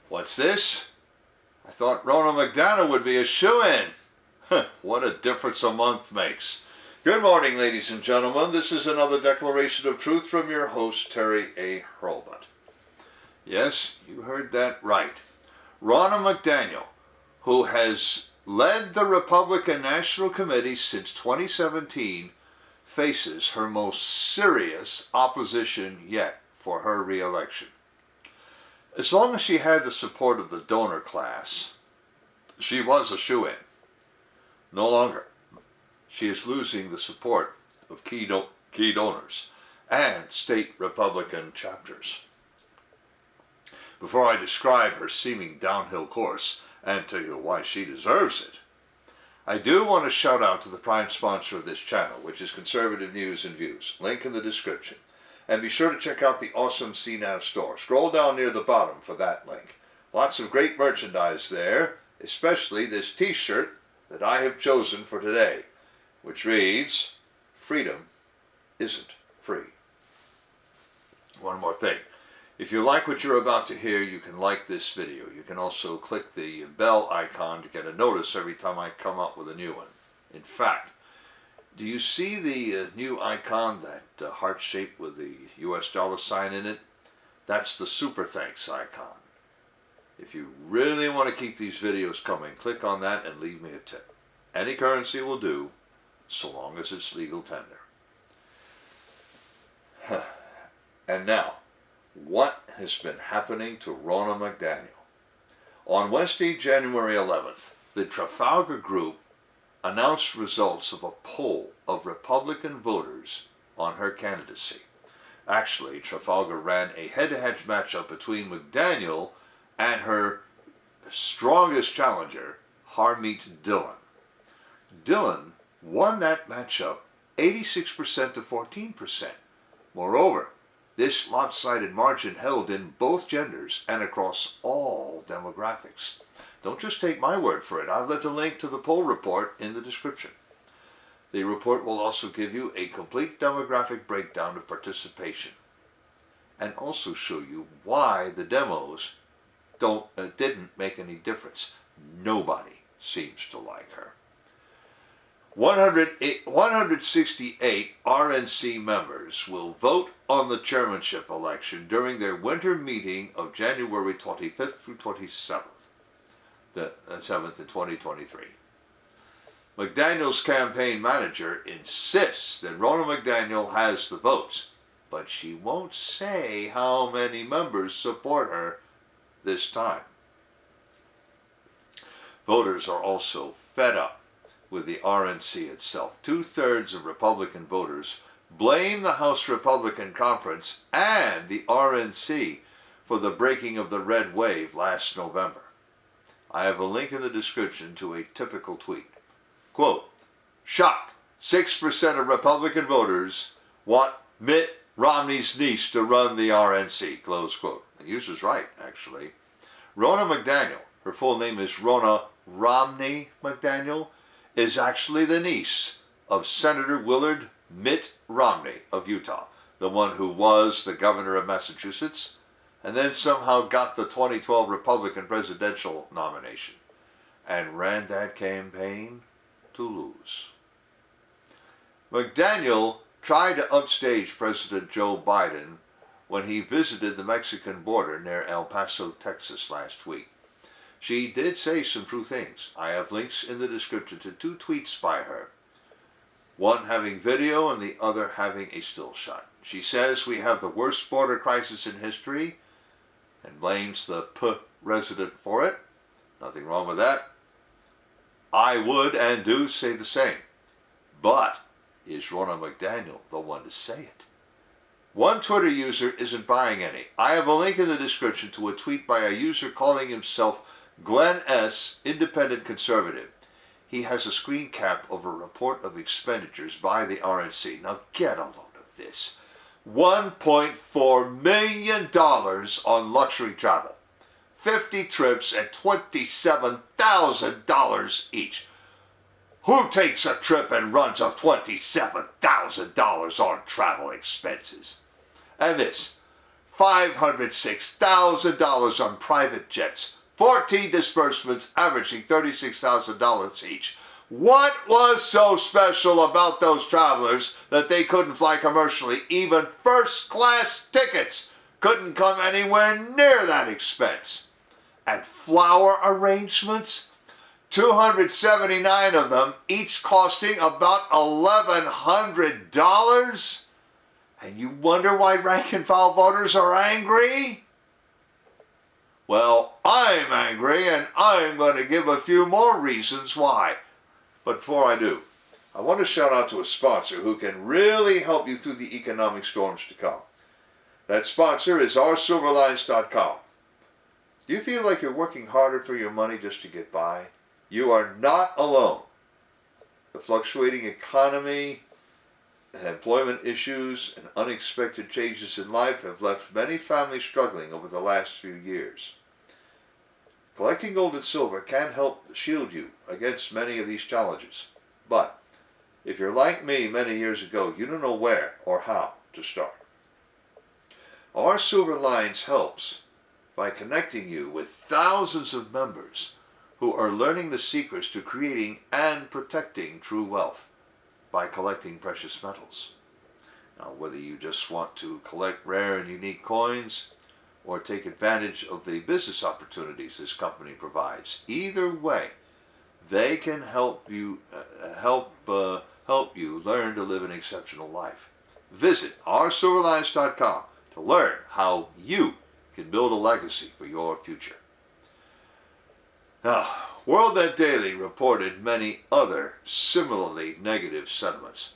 What's this? I thought Ronna McDaniel would be a shoo-in. What a difference a month makes. Good morning, ladies and gentlemen. This is another declaration of truth from your host, Terry A. Hurlbut. Yes, you heard that right. Ronna McDaniel, who has led the Republican National Committee since 2017, faces her most serious opposition yet for her re-election. As long as she had the support of the donor class, she was a shoo-in. No longer. She is losing the support of key donors and state Republican chapters. Before I describe her seeming downhill course and tell you why she deserves it, I do want to shout out to the prime sponsor of this channel, which is Conservative News and Views. Link in the description. And be sure to check out the awesome CNAV Store. Scroll down near the bottom for that link. Lots of great merchandise there, especially this t-shirt that I have chosen for today, which reads, "Freedom isn't free." One more thing. If you like what you're about to hear, you can like this video. You can also click the bell icon to get a notice every time I come up with a new one. In fact, do you see the new icon, that heart shape with the US dollar sign in it? That's the super thanks icon. If you really want to keep these videos coming, click on that and leave me a tip. Any currency will do, so long as it's legal tender. And now, what has been happening to Ronna McDaniel? On Wednesday, January 11th, the Trafalgar group announced results of a poll of Republican voters on her candidacy. Actually, Trafalgar ran a head-to-head matchup between McDaniel and her strongest challenger, Harmeet Dillon. Dillon won that matchup 86% to 14%. Moreover, this lopsided margin held in both genders and across all demographics. Don't just take my word for it. I've left a link to the poll report in the description. The report will also give you a complete demographic breakdown of participation and also show you why the demos didn't make any difference. Nobody seems to like her. 168 RNC members will vote on the chairmanship election during their winter meeting of January 25th through 27th. The 7th in 2023. McDaniel's campaign manager insists that Ronna McDaniel has the votes, but she won't say how many members support her this time. Voters are also fed up with the RNC itself. 2/3 of Republican voters blame the House Republican Conference and the RNC for the breaking of the red wave last November. I have a link in the description to a typical tweet. Quote, "Shock, 6% of Republican voters want Mitt Romney's niece to run the RNC." Close quote. The user's right, actually. Ronna McDaniel, her full name is Ronna Romney McDaniel, is actually the niece of Senator Willard Mitt Romney of Utah, the one who was the governor of Massachusetts and then somehow got the 2012 Republican presidential nomination and ran that campaign to lose. McDaniel tried to upstage President Joe Biden when he visited the Mexican border near El Paso, Texas last week. She did say some true things. I have links in the description to 2 tweets by her, one having video and the other having a still shot. She says we have the worst border crisis in history and blames the resident for it. Nothing wrong with that. I would and do say the same. But is Ronna McDaniel the one to say it? One Twitter user isn't buying any. I have a link in the description to a tweet by a user calling himself Glenn S., Independent Conservative. He has a screen cap of a report of expenditures by the RNC. Now get a load of this. $1.4 million on luxury travel. 50 trips at $27,000 each. Who takes a trip and runs off $27,000 on travel expenses? And this, $506,000 on private jets, 14 disbursements averaging $36,000 each. What was so special about those travelers that they couldn't fly commercially? Even first-class tickets couldn't come anywhere near that expense. And flower arrangements, 279 of them, each costing about $1,100? And you wonder why rank and file voters are angry? Well, I'm angry, and I'm going to give a few more reasons why. But before I do, I want to shout out to a sponsor who can really help you through the economic storms to come. That sponsor is oursilverlines.com. Do you feel like you're working harder for your money just to get by? You are not alone. The fluctuating economy, employment issues, and unexpected changes in life have left many families struggling over the last few years. Collecting gold and silver can help shield you against many of these challenges. But if you're like me many years ago, you don't know where or how to start. Our Silver Lines helps by connecting you with thousands of members who are learning the secrets to creating and protecting true wealth by collecting precious metals. Now, whether you just want to collect rare and unique coins or take advantage of the business opportunities this company provides, either way, they can help you learn to live an exceptional life. Visit oursilverlines.com to learn how you can build a legacy for your future. Now, WorldNet Daily reported many other similarly negative sentiments.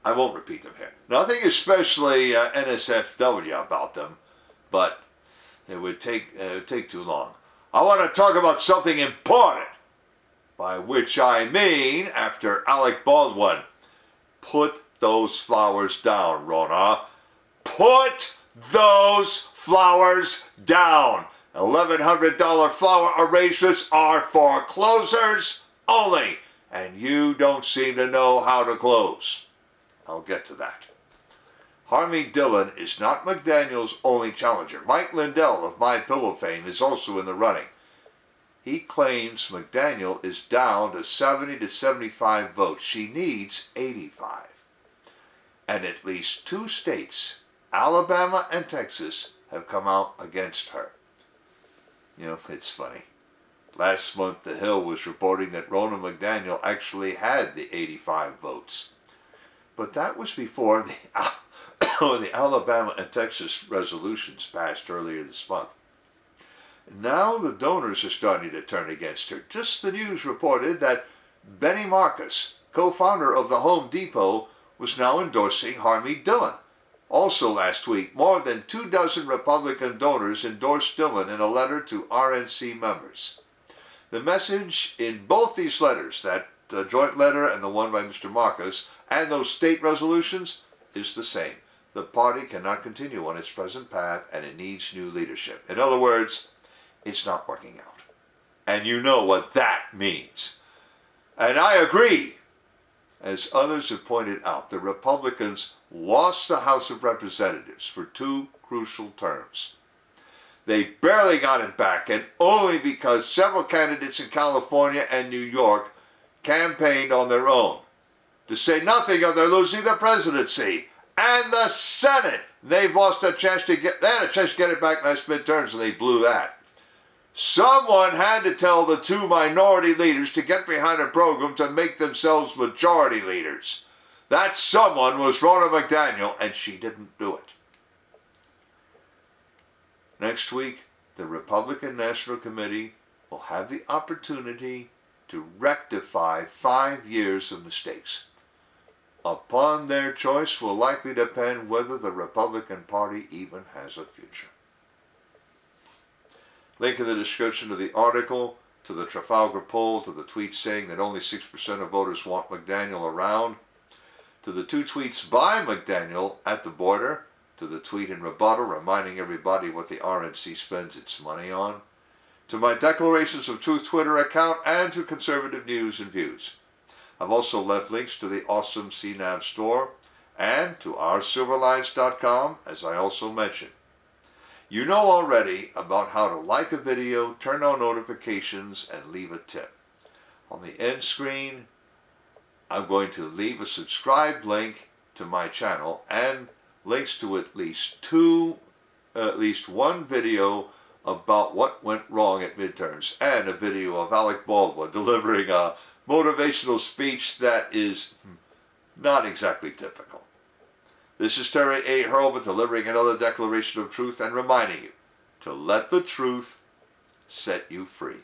I won't repeat them here. Nothing especially NSFW about them, but it would take too long. I want to talk about something important, by which I mean, after Alec Baldwin, put those flowers down, Ronna. Put those flowers down. $1,100 flower arrangements are for closers only, and you don't seem to know how to close. I'll get to that. Harmy Dillon is not McDaniel's only challenger. Mike Lindell of My Pillow fame is also in the running. He claims McDaniel is down to 70 to 75 votes. She needs 85. And at least 2 states, Alabama and Texas, have come out against her. You know, it's funny. Last month, The Hill was reporting that Ronna McDaniel actually had the 85 votes. But that was before the Alabama and Texas resolutions passed earlier this month. Now the donors are starting to turn against her. Just the news reported that Benny Marcus, co-founder of the Home Depot, was now endorsing Harmy Dillon. Also last week, more than 24 Republican donors endorsed Dillon in a letter to RNC members. The message in both these letters, that joint letter and the one by Mr. Marcus, and those state resolutions, is the same. The party cannot continue on its present path, and it needs new leadership. In other words, it's not working out. And you know what that means. And I agree. As others have pointed out, the Republicans lost the House of Representatives for 2 crucial terms. They barely got it back, and only because several candidates in California and New York campaigned on their own. To say nothing of their losing the presidency and the Senate. They had a chance to get it back last midterms, and they blew that. Someone had to tell the 2 minority leaders to get behind a program to make themselves majority leaders. That someone was Ronna McDaniel, and she didn't do it. Next week, the Republican National Committee will have the opportunity to rectify 5 years of mistakes. Upon their choice will likely depend whether the Republican Party even has a future. Link in the description to the article, to the Trafalgar poll, to the tweet saying that only 6% of voters want McDaniel around, to the 2 tweets by McDaniel at the border, to the tweet in Rebuttal reminding everybody what the RNC spends its money on, to my Declarations of Truth Twitter account, and to Conservative News and Views. I've also left links to the awesome CNAV Store and to oursilverlines.com, as I also mentioned. You know already about how to like a video, turn on notifications, and leave a tip. On the end screen, I'm going to leave a subscribe link to my channel and links to at least one video about what went wrong at midterms, and a video of Alec Baldwin delivering a motivational speech that is not exactly typical. This is Terry A. Hurlbut delivering another declaration of truth and reminding you to let the truth set you free.